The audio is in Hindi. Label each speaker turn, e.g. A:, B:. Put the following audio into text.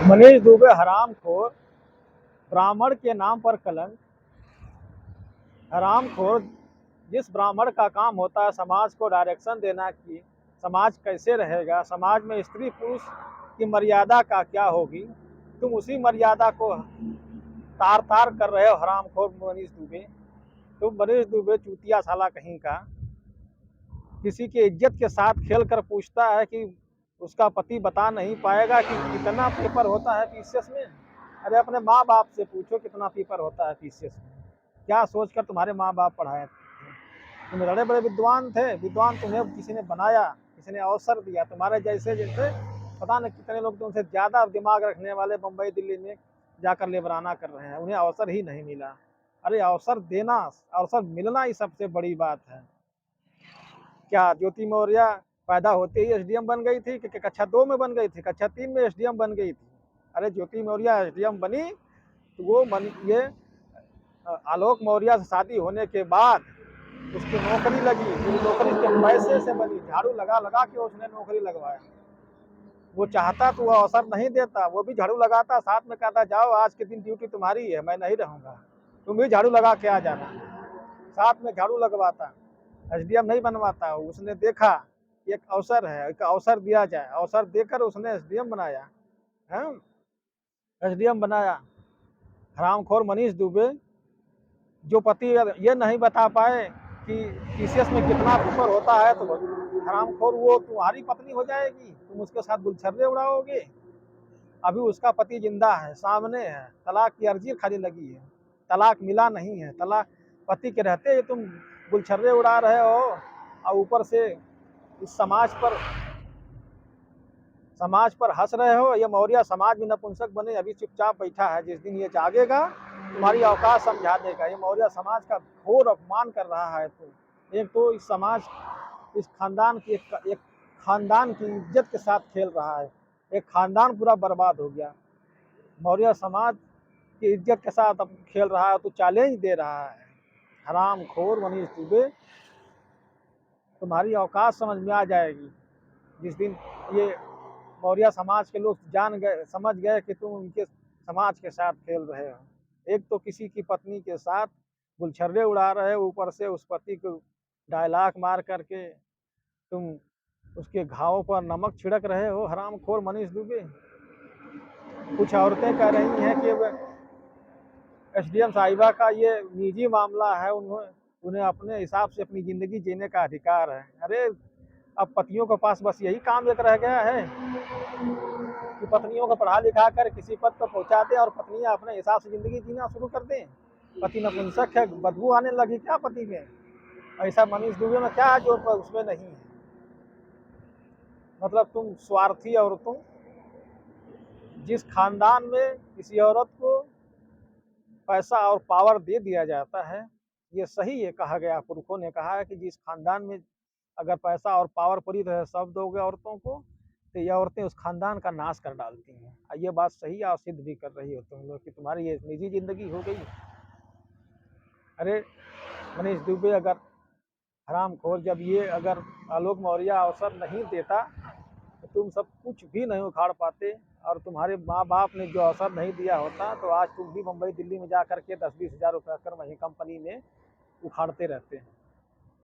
A: मनीष दुबे हरामखोर, ब्राह्मण के नाम पर कलंक। हरामखोर, जिस ब्राह्मण का काम होता है समाज को डायरेक्शन देना कि समाज कैसे रहेगा, समाज में स्त्री पुरुष की मर्यादा का क्या होगी, तुम उसी मर्यादा को तार तार कर रहे हो। हरामखोर मनीष दुबे, तुम मनीष दुबे चूतिया साला कहीं का, किसी की इज्जत के साथ खेल कर पूछता है कि उसका पति बता नहीं पाएगा कि कितना पेपर होता है पीसीएस में। अरे अपने माँ बाप से पूछो कितना पेपर होता है पीसीएस में। क्या सोचकर तुम्हारे माँ बाप पढ़ाए थे? तुम बड़े बड़े विद्वान थे, विद्वान तुम्हें किसी ने बनाया, किसी ने अवसर दिया। तुम्हारे जैसे जैसे पता नहीं कितने लोग तुमसे ज़्यादा दिमाग रखने वाले मुंबई दिल्ली में जाकर लेबराना कर रहे हैं, उन्हें अवसर ही नहीं मिला। अरे अवसर देना, अवसर मिलना ही सबसे बड़ी बात है। क्या ज्योति मौर्य पैदा होते ही एसडीएम बन गई थी कि कक्षा 2 में बन गई थी, कक्षा 3 में एसडीएम बन गई थी? अरे ज्योति मौर्य एसडीएम बनी तो वो ये आलोक मौर्य से शादी होने के बाद उसकी नौकरी लगी, फिर नौकरी के पैसे से बनी, झाड़ू लगा लगा के उसने नौकरी लगवाया। वो चाहता तो वो अवसर नहीं देता, वो भी झाड़ू लगाता, साथ में कहता जाओ आज के दिन ड्यूटी तुम्हारी है, मैं नहीं रहूंगा, तुम भी झाड़ू लगा के आ जाना। साथ में झाड़ू लगवाता, एसडीएम नहीं बनवाता। उसने देखा एक अवसर है, एक अवसर दिया जाए, अवसर देकर उसने एसडीएम बनाया है, एसडीएम बनाया। हरामखोर मनीष दुबे, जो पति ये नहीं बता पाए कि पीसीएस में कितना पेपर होता है, तो हरामखोर वो तुम्हारी पत्नी हो जाएगी, तुम उसके साथ गुलछर्रे उड़ाओगे। अभी उसका पति जिंदा है, सामने है, तलाक की अर्जी खाली लगी है, तलाक मिला नहीं है। तलाक पति के रहते ही तुम गुलछर्रे उड़ा रहे हो और ऊपर से इस समाज पर हंस रहे हो। ये मौर्य समाज में नपुंसक बने अभी चुपचाप बैठा है, जिस दिन ये जागेगा तुम्हारी औकात समझा देगा। ये मौर्य समाज का घोर अपमान कर रहा है। तो एक तो इस समाज, इस खानदान की एक खानदान की इज्जत के साथ खेल रहा है, एक खानदान पूरा बर्बाद हो गया। मौर्य समाज की इज्जत के साथ अब खेल रहा है, तो चैलेंज दे रहा है। हरामखोर मनीष दुबे, तुम्हारी औकात समझ में आ जाएगी जिस दिन ये मौर्य समाज के लोग समझ गए कि तुम उनके समाज के साथ खेल रहे हो। एक तो किसी की पत्नी के साथ गुलछर्रे उड़ा रहे हो, ऊपर से उस पति को डायलॉग मार करके तुम उसके घावों पर नमक छिड़क रहे हो। हरामखोर मनीष दुबे, कुछ औरतें कह रही हैं कि एसडीएम साहिबा का ये निजी मामला है, उन्हें अपने हिसाब से अपनी जिंदगी जीने का अधिकार है। अरे अब पतियों के पास बस यही काम एक रह गया है कि पत्नियों को पढ़ा लिखा कर किसी पद पर पहुंचा दें और पत्नियां अपने हिसाब से जिंदगी जीना शुरू कर दें। पति नपुंसक है, बदबू आने लगी क्या पति में? ऐसा मनीष दुबे में क्या है जो उसमें नहीं है? मतलब तुम स्वार्थी, और तुम जिस खानदान में किसी औरत को पैसा और पावर दे दिया जाता है, ये सही है, कहा गया, पुरखों ने कहा है कि जिस खानदान में अगर पैसा और पावर पूरी तरह सब दोगे औरतों को, तो ये औरतें उस खानदान का नाश कर डालती हैं। ये बात सही है और सिद्ध भी कर रही हो तुम लोग कि तुम्हारी ये निजी जिंदगी हो गई। अरे मनीष दुबे, अगर हरामखोर, जब ये अगर आलोक मौर्य अवसर नहीं देता तो तुम सब कुछ भी नहीं उखाड़ पाते, और तुम्हारे माँ बाप ने जो अवसर नहीं दिया होता तो आज तुम भी मुंबई दिल्ली में जा करके 10-20 हज़ार रुपया कर वहीं कंपनी में उखाड़ते रहते हैं।